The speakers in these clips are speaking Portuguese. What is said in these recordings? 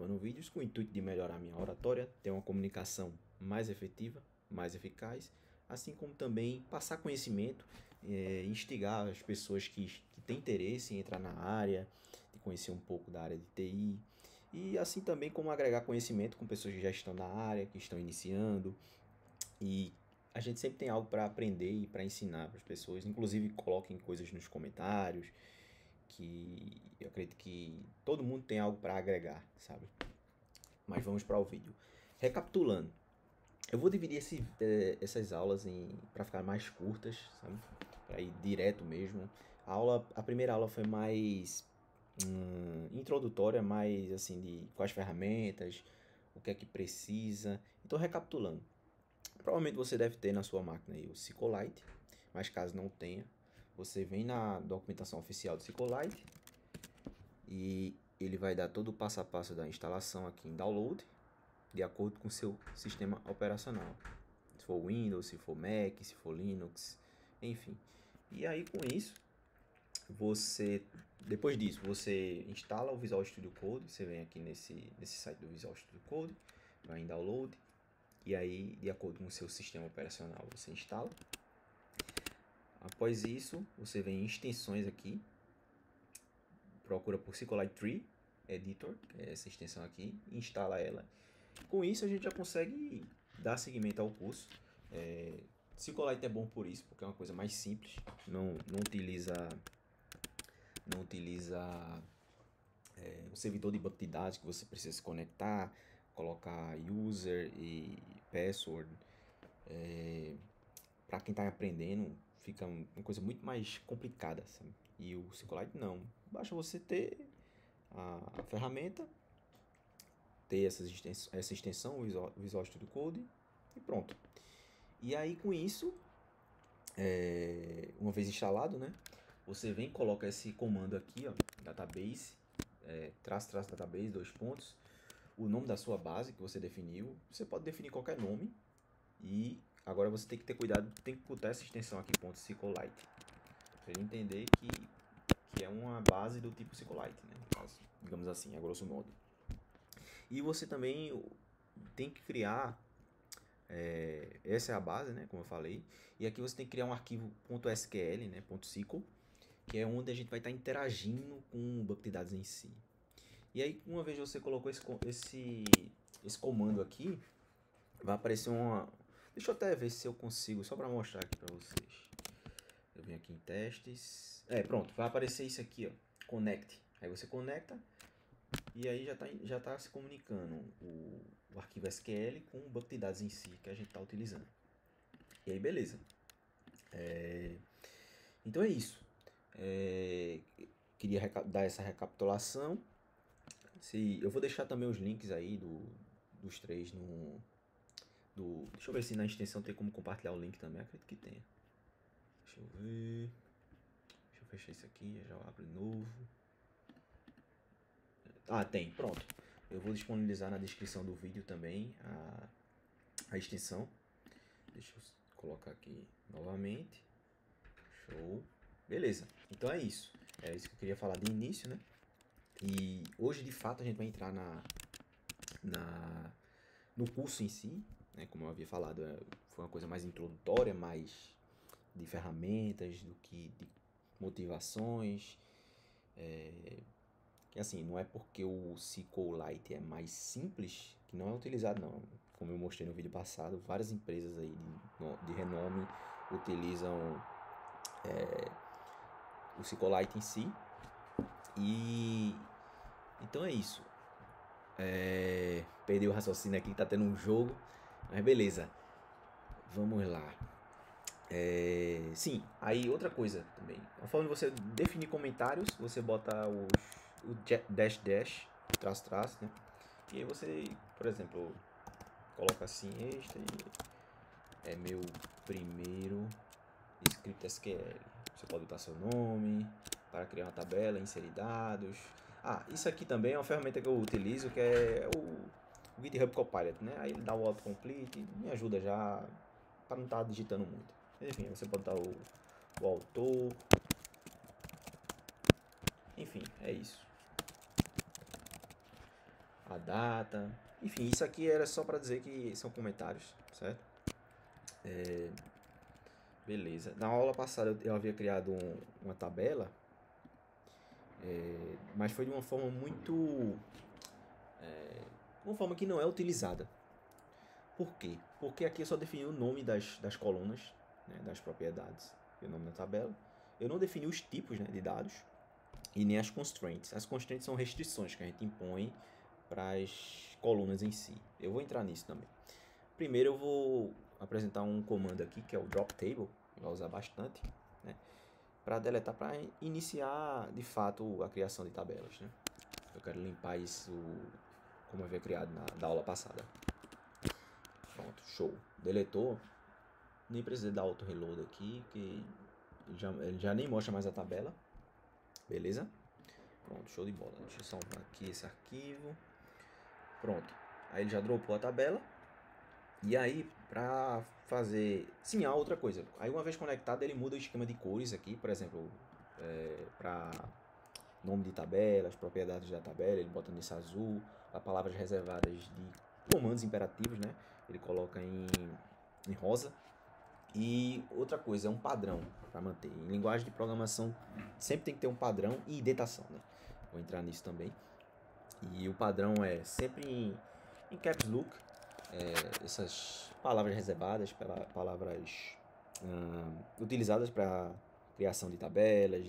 gravando vídeos com o intuito de melhorar minha oratória, ter uma comunicação mais efetiva, mais eficaz, assim como também passar conhecimento, instigar as pessoas que têm interesse em entrar na área, de conhecer um pouco da área de TI, e assim também como agregar conhecimento com pessoas que já estão na área, que estão iniciando, e a gente sempre tem algo para aprender e para ensinar para as pessoas, inclusive coloquem coisas nos comentários, que eu acredito que todo mundo tem algo para agregar, sabe? Mas vamos para o vídeo. Recapitulando, eu vou dividir essas aulas para ficar mais curtas, sabe? Para ir direto mesmo. A primeira aula foi mais introdutória, mais assim de quais ferramentas, o que é que precisa. Então, recapitulando, provavelmente você deve ter na sua máquina aí o SQLite, mas caso não tenha, você vem na documentação oficial do SQLite e ele vai dar todo o passo a passo da instalação aqui em download, de acordo com o seu sistema operacional. Se for Windows, se for Mac, se for Linux, enfim. E aí com isso, depois disso, você instala o Visual Studio Code, você vem aqui nesse site do Visual Studio Code, vai em download, e aí de acordo com o seu sistema operacional você instala. Após isso, você vem em extensões aqui, procura por SQLite Tree Editor, que é essa extensão aqui, e instala ela. Com isso a gente já consegue dar seguimento ao curso. SQLite é bom por isso, porque é uma coisa mais simples, não utiliza o servidor de banco de dados que você precisa se conectar, colocar user e password. Para quem está aprendendo, fica uma coisa muito mais complicada, sabe? E o SQLite não. Basta você ter a ferramenta, ter essa extensão, o Visual Studio Code, e pronto. E aí com isso, uma vez instalado, né, você vem e coloca esse comando aqui, ó, database, --database, 2 pontos, o nome da sua base que você definiu. Você pode definir qualquer nome, e agora você tem que ter cuidado, tem que botar essa extensão aqui, .SQLite, para ele entender que é uma base do tipo SQLite, né, no caso, digamos assim, a grosso modo. E você também tem que criar, essa é a base, né, como eu falei, e aqui você tem que criar um arquivo .sql, né, .sql, que é onde a gente vai estar interagindo com o banco de dados em si. E aí, uma vez você colocou esse comando aqui, vai aparecer uma... Deixa eu até ver se eu consigo, só para mostrar aqui para vocês. Eu venho aqui em testes. Pronto, vai aparecer isso aqui, ó, connect. Aí você conecta e aí já tá se comunicando o arquivo SQL com o banco de dados em si que a gente está utilizando. E aí, beleza. Então é isso. Queria dar essa recapitulação. Eu vou deixar também os links aí dos três deixa eu ver se na extensão tem como compartilhar o link também. Acredito que tenha. Deixa eu ver. Deixa eu fechar isso aqui. Já abro de novo. Tem. Pronto. Eu vou disponibilizar na descrição do vídeo também a extensão. Deixa eu colocar aqui novamente. Show. Beleza. Então é isso. É isso que eu queria falar de início, né? E hoje, de fato, a gente vai entrar no curso em si, né? Como eu havia falado, foi uma coisa mais introdutória, mais de ferramentas do que de motivações. E assim, não é porque o SQLite é mais simples que não é utilizado, não. Como eu mostrei no vídeo passado, várias empresas aí de renome utilizam o SQLite em si. E então é isso. Perdi o raciocínio aqui, tá tendo um jogo, mas beleza. Vamos lá. Sim, aí outra coisa também. A forma de você definir comentários, você bota o dash, traço, né? E aí você, por exemplo, coloca assim, este é meu primeiro script SQL. Você pode botar seu nome para criar uma tabela, inserir dados. Isso aqui também é uma ferramenta que eu utilizo, que é o GitHub Copilot, né? Aí ele dá o autocomplete, me ajuda já para não estar digitando muito. Enfim, você pode dar o autor. Enfim, é isso. a data. Enfim, isso aqui era só para dizer que são comentários, certo? Beleza. Na aula passada eu havia criado uma tabela, mas foi de uma forma muito... uma forma que não é utilizada. Por quê? Porque aqui eu só defini o nome das colunas, né, das propriedades, e o nome da tabela. Eu não defini os tipos, né, de dados e nem as constraints. As constraints são restrições que a gente impõe para as colunas em si. Eu vou entrar nisso também. Primeiro eu vou apresentar um comando aqui, que é o drop table, que vai usar bastante, né, para deletar, para iniciar de fato a criação de tabelas, né. Eu quero limpar isso como eu havia criado da aula passada. Pronto, show. Deletou. Nem precisa dar auto reload aqui, que ele já nem mostra mais a tabela. Beleza? Pronto, show de bola. Deixa eu salvar aqui esse arquivo. Pronto. Aí ele já dropou a tabela. E aí, pra fazer... Sim, há outra coisa. Aí uma vez conectado, ele muda o esquema de cores aqui. Por exemplo, para nome de tabela, as propriedades da tabela, ele bota nesse azul. As palavras reservadas de comandos imperativos, né? Ele coloca em rosa. E outra coisa, é um padrão para manter. Em linguagem de programação sempre tem que ter um padrão e indentação, né? Vou entrar nisso também. E o padrão é sempre em caps look, essas palavras reservadas, palavras utilizadas para criação de tabelas,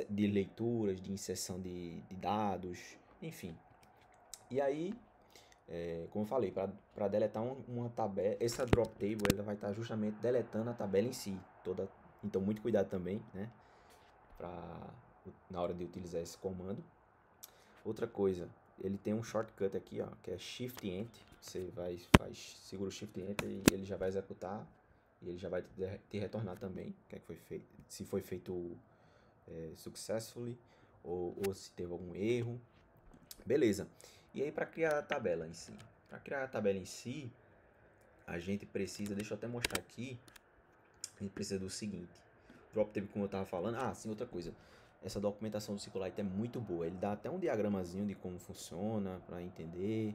de leituras, de inserção de dados, enfim. E aí, como eu falei, para deletar uma tabela, essa drop table ela vai estar justamente deletando a tabela em si. Então, muito cuidado também, né? Na hora de utilizar esse comando. Outra coisa, ele tem um shortcut aqui, ó, que é Shift Enter. Você segura o Shift Enter e ele já vai executar. E ele já vai te retornar também, que foi feito, se foi feito successfully ou se teve algum erro. Beleza. E aí, para criar a tabela em si? Para criar a tabela em si, a gente precisa, deixa eu até mostrar aqui, a gente precisa do seguinte. Drop table, como eu estava falando. Ah, sim, outra coisa. Essa documentação do SQLite é muito boa. Ele dá até um diagramazinho de como funciona, para entender.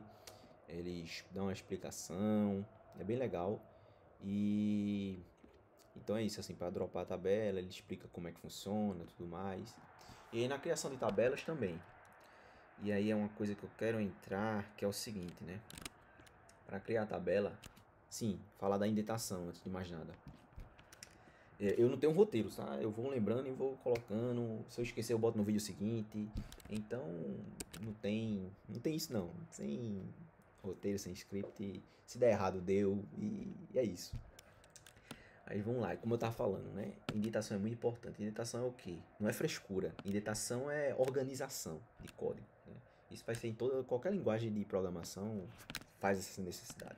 Eles dão uma explicação. É bem legal. E então é isso, assim, para dropar a tabela, ele explica como é que funciona, tudo mais. E aí na criação de tabelas também. E aí é uma coisa que eu quero entrar, que é o seguinte, né? Para criar a tabela, sim, falar da indentação antes de mais nada. Eu não tenho um roteiro, tá? Eu vou lembrando e vou colocando. Se eu esquecer, eu boto no vídeo seguinte. Então, não tem isso não. Sem roteiro, sem script. Se der errado, deu. E é isso. Aí vamos lá, como eu tava falando, né? Indentação é muito importante. Indentação é o quê? Não é frescura. Indentação é organização de código, né? Isso vai ser em qualquer linguagem de programação faz essa necessidade.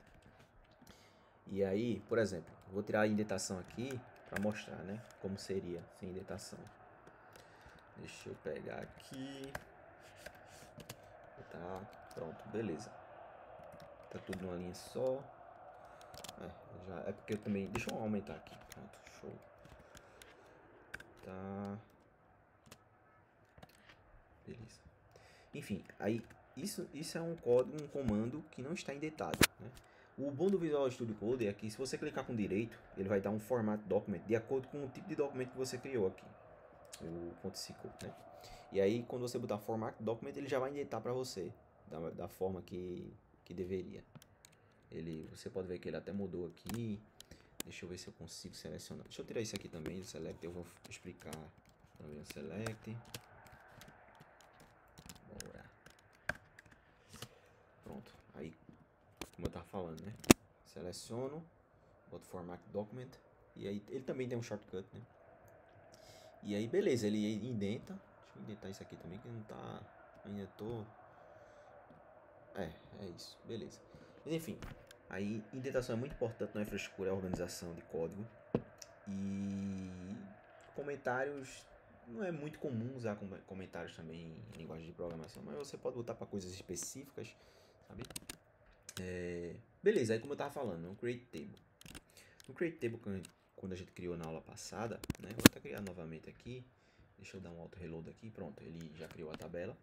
E aí, por exemplo, vou tirar a indentação aqui para mostrar, né, como seria sem indentação. Deixa eu pegar aqui. Tá, pronto, beleza. Tá tudo numa linha só. É porque eu também... Deixa eu aumentar aqui. Pronto, show. Tá. Beleza. Enfim, aí isso é um código, um comando que não está indentado, né? O bom do Visual Studio Code é que se você clicar com direito, ele vai dar um format document de acordo com o tipo de documento que você criou aqui. O .sql, né? E aí, quando você botar format document, ele já vai indentar para você da forma que deveria. Você pode ver que ele até mudou aqui. Deixa eu ver se eu consigo selecionar. Deixa eu tirar isso aqui também, o select. Eu vou explicar também o select. Bora. Pronto. Aí, como eu tava falando, né? Seleciono, boto format document. E aí, ele também tem um shortcut, né? E aí, beleza, ele indenta. Deixa eu indentar isso aqui também, que não tá... Ainda tô... É isso, beleza. Mas enfim, aí indentação é muito importante, não é frescura, é organização de código. E comentários, não é muito comum usar comentários também em linguagem de programação, mas você pode botar para coisas específicas, sabe? Beleza, aí como eu tava falando, no create table. No create table, quando a gente criou na aula passada, né? Vou até criar novamente aqui. Deixa eu dar um auto reload aqui, pronto, ele já criou a tabela.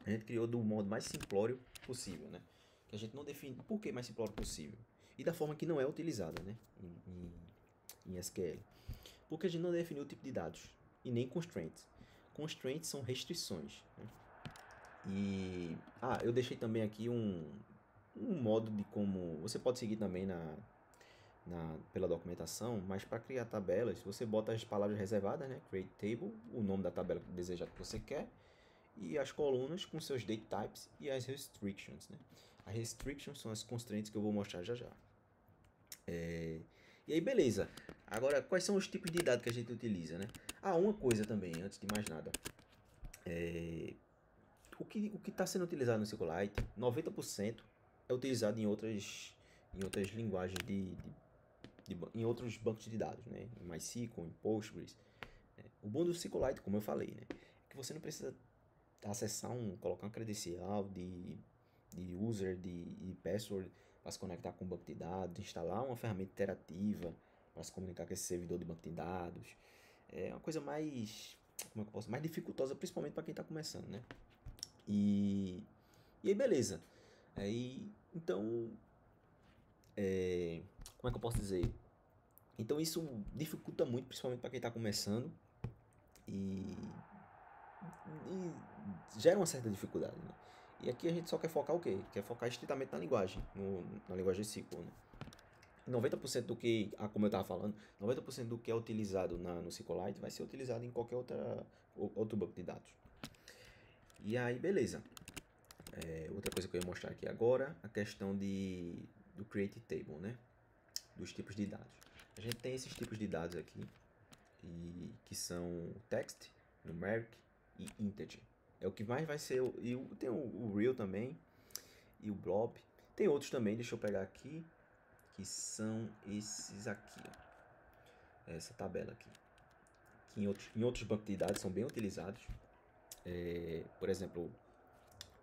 A gente criou do modo mais simplório possível, né? Que a gente não define por que mais simplório possível. E da forma que não é utilizada, né? Em SQL. Porque a gente não definiu o tipo de dados. E nem constraints. Constraints são restrições, né? E... eu deixei também aqui um modo de como... Você pode seguir também pela documentação, mas para criar tabelas, você bota as palavras reservadas, né? Create table, o nome da tabela desejada que você quer, e as colunas com seus date types e as restrictions, né? As restrictions são as constraints que eu vou mostrar já já. E aí, beleza. Agora, quais são os tipos de dados que a gente utiliza, né? Uma coisa também, antes de mais nada. O que está sendo utilizado no SQLite, 90% é utilizado em outras linguagens em outros bancos de dados, né? Em MySQL, em Postgres. O bom do SQLite, como eu falei, né? É que você não precisa acessar colocar uma credencial de user, de password para se conectar com o banco de dados, instalar uma ferramenta interativa para se comunicar com esse servidor de banco de dados. É uma coisa mais, como é que eu posso, mais dificultosa, principalmente para quem está começando, né? E aí, beleza. Então, como é que eu posso dizer? Então, isso dificulta muito, principalmente para quem está começando e gera uma certa dificuldade, né? E aqui a gente só quer focar o quê? Quer focar estritamente na linguagem, na linguagem SQL, né? 90% do que, como eu estava falando, 90% do que é utilizado no SQLite vai ser utilizado em qualquer outro banco de dados. E aí, beleza. Outra coisa que eu ia mostrar aqui agora, a questão do Create Table, né? Dos tipos de dados. A gente tem esses tipos de dados aqui, que são text, numeric e integer. É o que mais vai ser. Tem o real também e o blob. Tem outros também, deixa eu pegar aqui, que são esses aqui, ó. Essa tabela aqui, que em outros bancos de dados são bem utilizados. Por exemplo,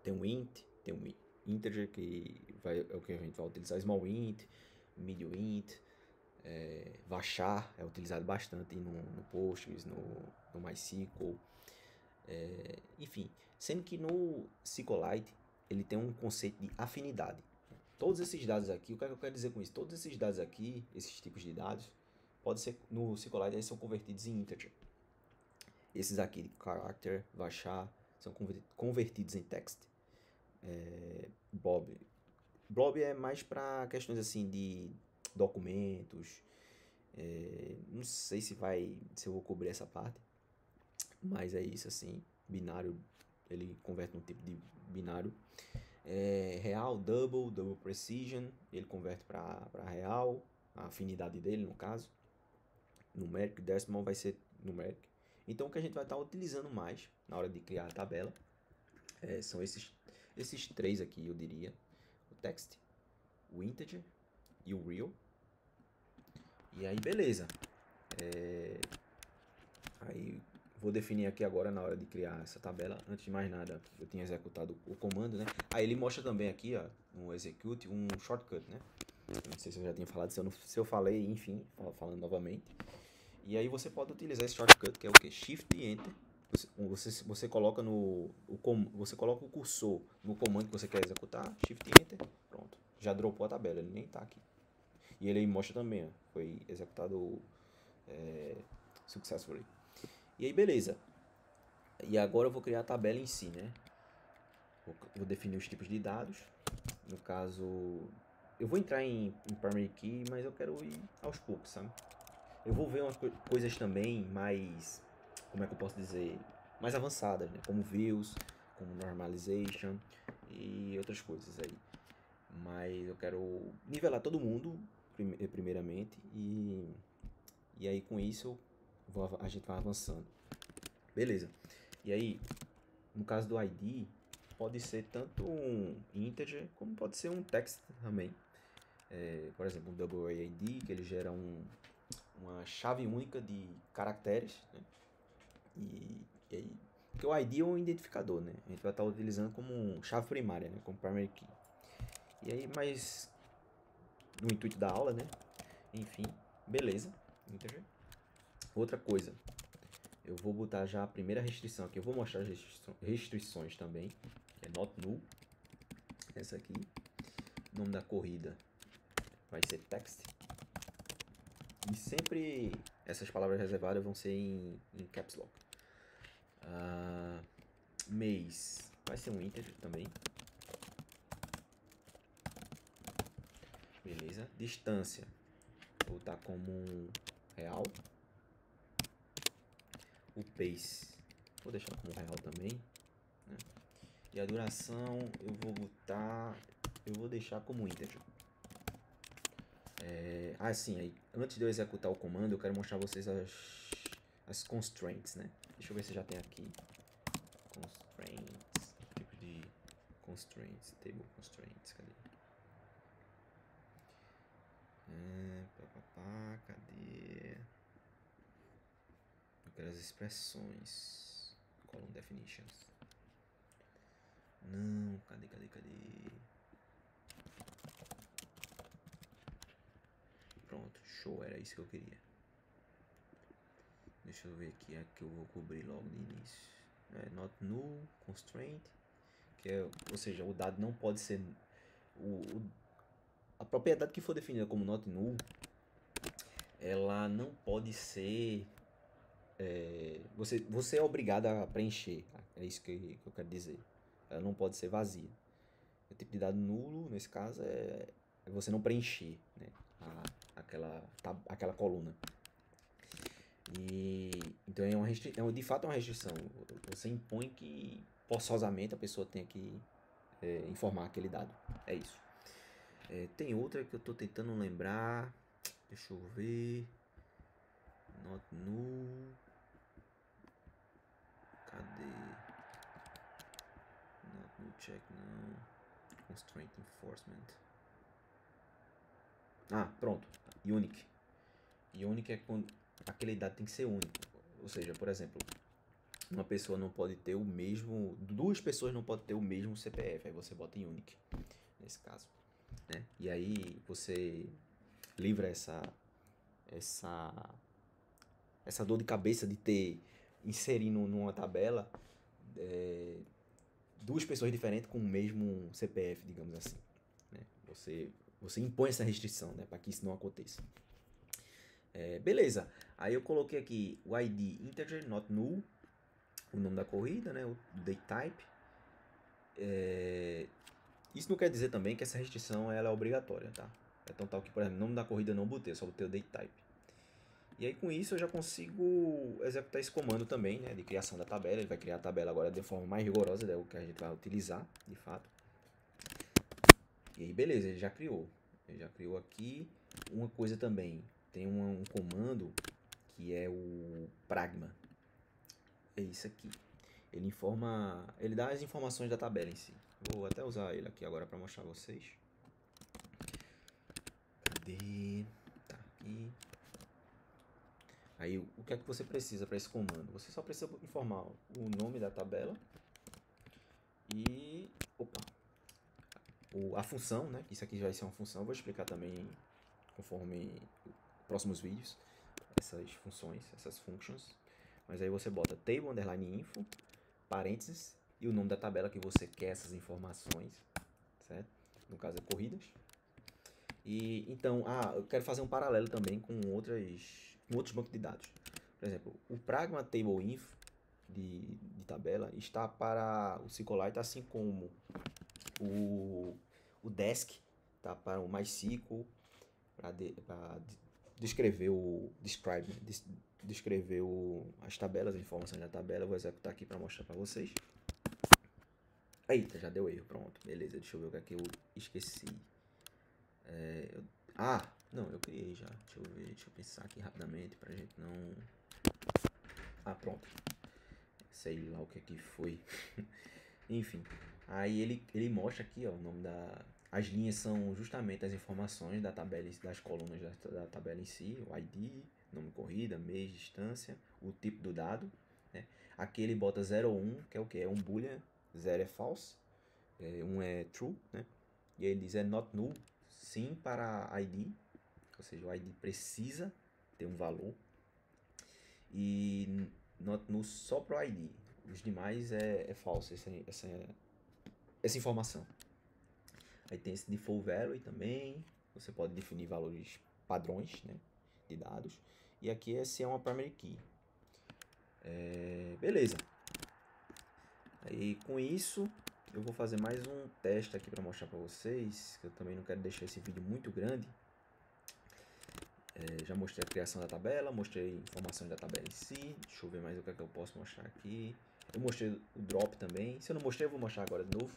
tem um int, tem um integer, que é o que a gente vai utilizar, small int, medium int, varchar é utilizado bastante no Postgres, no MySQL. Enfim, sendo que no SQLite ele tem um conceito de afinidade. Todos esses dados aqui, o que é que eu quero dizer com isso? Todos esses dados aqui, esses tipos de dados, pode ser no SQLite eles são convertidos em integer. Esses aqui de character, varchar, são convertidos em text. Blob é mais para questões assim de documentos. Não sei se eu vou cobrir essa parte, mas é isso assim. Binário, ele converte um tipo de binário. Real, double precision, ele converte para real, a afinidade dele no caso. Numeric, decimal vai ser numeric. Então o que a gente vai estar utilizando mais na hora de criar a tabela são esses três aqui, eu diria: o text, o integer e o real. E aí, beleza. Aí vou definir aqui agora na hora de criar essa tabela. Antes de mais nada, eu tinha executado o comando, né? Aí ele mostra também aqui, ó, no execute, um shortcut, né? Não sei se eu já tinha falado, se eu falei, enfim, falando novamente. E aí você pode utilizar esse shortcut, que é o que? Shift e Enter. Você coloca você coloca o cursor no comando que você quer executar, Shift e Enter, pronto. Já dropou a tabela, ele nem tá aqui. E ele aí mostra também, ó, foi executado successfully. E aí, beleza. E agora eu vou criar a tabela em si, né? Vou definir os tipos de dados. No caso, eu vou entrar em primary key, mas eu quero ir aos poucos, sabe? Eu vou ver umas coisas também mais, como é que eu posso dizer, mais avançadas, né? Como views, como normalization e outras coisas aí. Mas eu quero nivelar todo mundo primeiramente e aí com isso a gente vai avançando. Beleza. E aí, no caso do ID, pode ser tanto um integer como pode ser um text também. Por exemplo, um double AID, que ele gera uma chave única de caracteres, né? E aí, porque o ID é um identificador, né? A gente vai estar utilizando como chave primária, né? Como primary key. E aí, mas no intuito da aula, né? Enfim, beleza. Integer. Outra coisa, Eu vou botar já a primeira restrição aqui. Eu vou mostrar as restrições também. Que é not null. Essa aqui. O nome da corrida vai ser text. E sempre essas palavras reservadas vão ser em caps lock. Mês vai ser um integer também. Beleza. Distância. Vou botar como um real. O pace vou deixar como real também, né? E a duração eu vou deixar como integer. Sim, aí, antes de eu executar o comando, eu quero mostrar a vocês as constraints, né? Deixa eu ver se já tem aqui. Constraints, tipo de constraints, table constraints, cadê? Cadê? Eu quero as expressões. Column definitions. Não, cadê? Pronto, show, era isso que eu queria. Deixa eu ver aqui, que eu vou cobrir logo no início. Not null, constraint, ou seja, o dado não pode ser... a propriedade que for definida como not null, ela não pode ser... você é obrigado a preencher, é isso que eu quero dizer. Ela não pode ser vazia. O tipo de dado nulo, nesse caso, é você não preencher, né, aquela coluna. Então de fato é uma restrição. Você impõe que forçosamente a pessoa tenha que informar aquele dado. É isso. Tem outra que eu estou tentando lembrar. Deixa eu ver. Not null. Cadê? Not null check não. Constraint enforcement. Pronto. Unique. Unique é quando aquele dado tem que ser único. Ou seja, por exemplo, uma pessoa não pode ter o mesmo... Duas pessoas não podem ter o mesmo CPF. Aí você bota em unique, nesse caso, né? E aí você livra essa dor de cabeça de ter... Inserir numa tabela duas pessoas diferentes com o mesmo CPF, digamos assim, né? Você impõe essa restrição, né, para que isso não aconteça. Beleza, aí eu coloquei aqui o ID integer, not null, o nome da corrida, né, o date type. Isso não quer dizer também que essa restrição ela é obrigatória, tá? É tão tal que, por exemplo, o nome da corrida eu não botei, eu só botei o date type. E aí com isso eu já consigo executar esse comando também, né, de criação da tabela. Ele vai criar a tabela agora de forma mais rigorosa, é o que a gente vai utilizar, de fato. E aí beleza, ele já criou. Ele já criou aqui. Uma coisa também, tem um comando que é o pragma. É isso aqui. Ele dá as informações da tabela em si. Vou até usar ele aqui agora para mostrar a vocês. Cadê? Tá aqui. Aí, o que é que você precisa para esse comando? Você só precisa informar o nome da tabela e... a função, né? Isso aqui vai ser uma função. Eu vou explicar também, conforme próximos vídeos, essas funções, essas functions. Mas aí você bota table underline info, parênteses, e o nome da tabela que você quer essas informações, certo? No caso é corridas. E então, eu quero fazer um paralelo também com outros bancos de dados. Por exemplo, o Pragma Table Info de tabela está para o SQLite, assim como o Desk tá para o MySQL, para descrever as tabelas, as informações da tabela. Eu vou executar aqui para mostrar para vocês. Eita, já deu erro, pronto, beleza. Deixa eu ver o que é que eu esqueci. Não, eu criei já. Deixa eu pensar aqui rapidamente pra gente não... Pronto. Sei lá o que é que foi. Enfim, aí ele mostra aqui, ó, o nome da... As linhas são justamente as informações da tabela, das colunas da tabela em si, o ID, nome corrida, mês, distância, o tipo do dado, né? Aqui ele bota 0 ou 1, que é o que? É um boolean, 0 é false, 1 é true, né? E aí ele diz not null, sim para ID, ou seja, o ID precisa ter um valor. E só pro ID. Os demais é falso essa informação. Aí tem esse default value também. Você pode definir valores padrões, né, de dados. E aqui esse é uma primary key. Beleza. Aí com isso eu vou fazer mais um teste aqui para mostrar para vocês, que eu também não quero deixar esse vídeo muito grande. Já mostrei a criação da tabela, mostrei informações da tabela em si. Deixa eu ver mais o que é que eu posso mostrar aqui. Eu mostrei o drop também. Se eu não mostrei, eu vou mostrar agora de novo.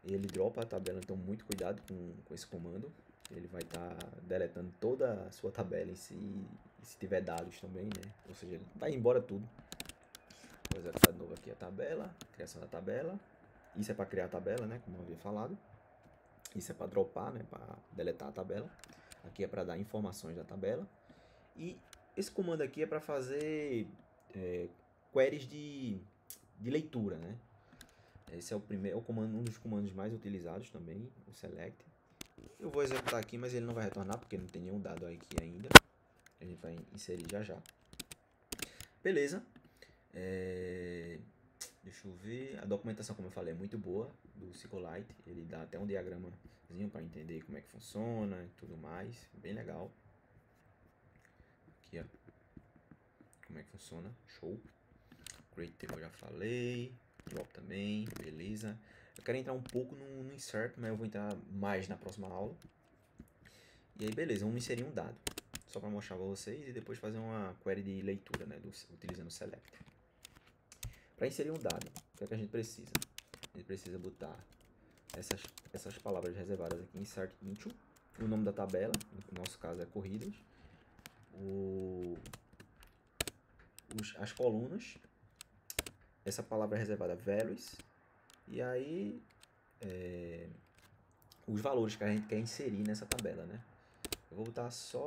Ele dropa a tabela, então muito cuidado com esse comando. Ele vai estar deletando toda a sua tabela em si, e se tiver dados também, né? Ou seja, ele vai embora tudo. Vou executar de novo aqui a tabela, criação da tabela. Isso é para criar a tabela, né? Como eu havia falado. Isso é para dropar, né? Para deletar a tabela. Aqui é para dar informações da tabela. E esse comando aqui é para fazer queries de leitura, né? Esse é o primeiro, um dos comandos mais utilizados também, o select. Eu vou executar aqui, mas ele não vai retornar porque não tem nenhum dado aqui ainda. A gente vai inserir já já. Beleza. Deixa eu ver. A documentação, como eu falei, é muito boa do SQLite. Ele dá até um diagramazinho para entender como é que funciona e tudo mais. Bem legal. Aqui, ó. Como é que funciona. Show. Create table eu já falei. Drop também. Beleza. Eu quero entrar um pouco no insert, mas eu vou entrar mais na próxima aula. E aí, beleza. Vamos inserir um dado. Só para mostrar para vocês e depois fazer uma query de leitura, né, utilizando o select. Para inserir um dado, o que é que a gente precisa? A gente precisa botar essas palavras reservadas aqui, insert into, o nome da tabela, no nosso caso é corridas, as colunas, essa palavra reservada values, e aí os valores que a gente quer inserir nessa tabela, né? Eu vou botar só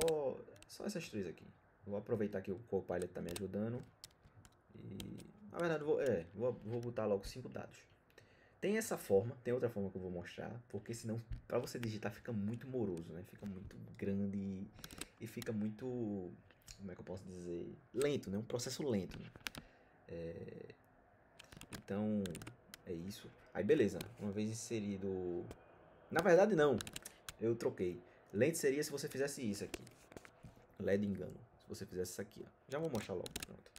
essas três aqui. Eu vou aproveitar que o Copilot está me ajudando. E, na verdade, vou botar logo 5 dados. Tem essa forma, tem outra forma que eu vou mostrar, porque senão, para você digitar, fica muito moroso, né? Fica muito grande e fica muito, como é que eu posso dizer, lento, né? Um processo lento, né? Então, é isso. Aí, beleza. Uma vez inserido... Na verdade, não. Eu troquei. Lento seria se você fizesse isso aqui. LED engano. Se você fizesse isso aqui, ó. Já vou mostrar logo. Pronto.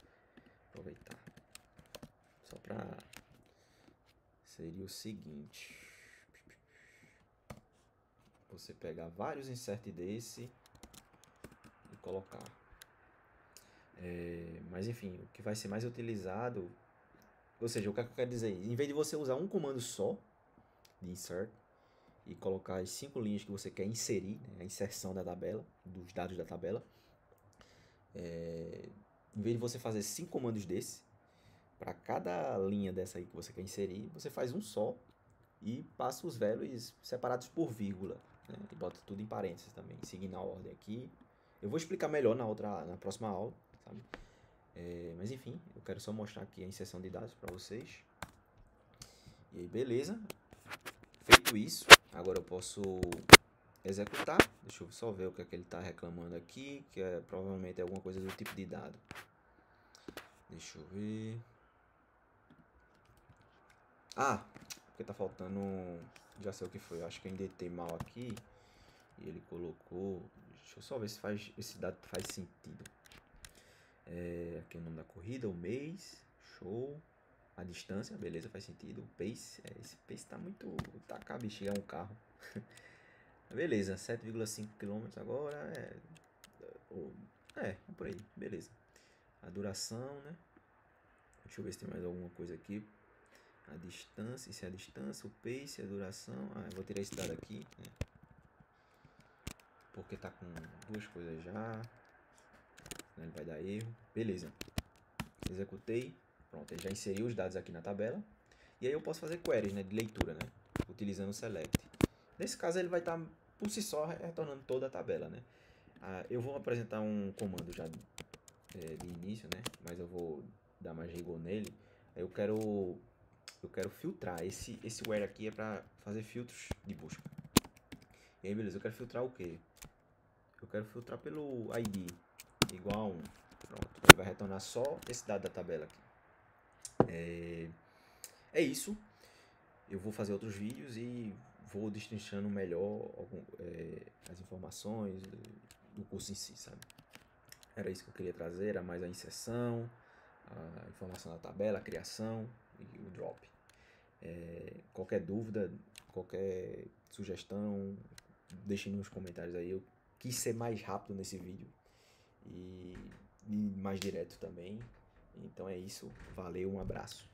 Aproveitar. Só pra... Seria o seguinte. Você pegar vários insert desse e colocar. Mas enfim, o que vai ser mais utilizado... Ou seja, o que eu quero dizer? Em vez de você usar um comando só de insert e colocar as 5 linhas que você quer inserir, né, a inserção da tabela, dos dados da tabela, em vez de você fazer 5 comandos desse, para cada linha dessa aí que você quer inserir, você faz um só e passa os values separados por vírgula, né, e bota tudo em parênteses também, seguindo a ordem aqui. Eu vou explicar melhor na próxima aula, sabe? Mas enfim, eu quero só mostrar aqui a inserção de dados para vocês. E aí, beleza. Feito isso, agora eu posso executar. Deixa eu só ver o que é que ele está reclamando aqui, que provavelmente é alguma coisa do tipo de dado. Deixa eu ver. Ah, porque tá faltando... Já sei o que foi, eu acho que eu indetei mal aqui. E ele colocou... Deixa eu só ver se esse dado faz sentido. Aqui é o nome da corrida, o mês, show. A distância, beleza, faz sentido. O pace, esse pace tá muito... Tá cá, bexiga, é um carro. Beleza, 7,5 km agora, é por aí, beleza. A duração, né? Deixa eu ver se tem mais alguma coisa aqui. A distância, isso é a distância, o pace, a duração. Eu vou tirar esse dado aqui, né? Porque tá com duas coisas já. Senão ele vai dar erro. Beleza. Executei. Pronto, ele já inseriu os dados aqui na tabela. E aí eu posso fazer queries, né, de leitura, né? Utilizando o select. Nesse caso ele vai estar por si só retornando toda a tabela, né? Eu vou apresentar um comando já de início, né? Mas eu vou dar mais rigor nele. Eu quero filtrar. Esse where aqui é para fazer filtros de busca. E aí, beleza, eu quero filtrar o quê? Eu quero filtrar pelo ID igual a 1. Pronto. Ele vai retornar só esse dado da tabela aqui. É isso. Eu vou fazer outros vídeos e vou destrinchando melhor as informações do curso em si, sabe? Era isso que eu queria trazer, era mais a inserção, a informação da tabela, a criação e o drop. Qualquer dúvida, qualquer sugestão, deixem nos comentários aí. Eu quis ser mais rápido nesse vídeo e mais direto também. Então é isso, valeu, um abraço.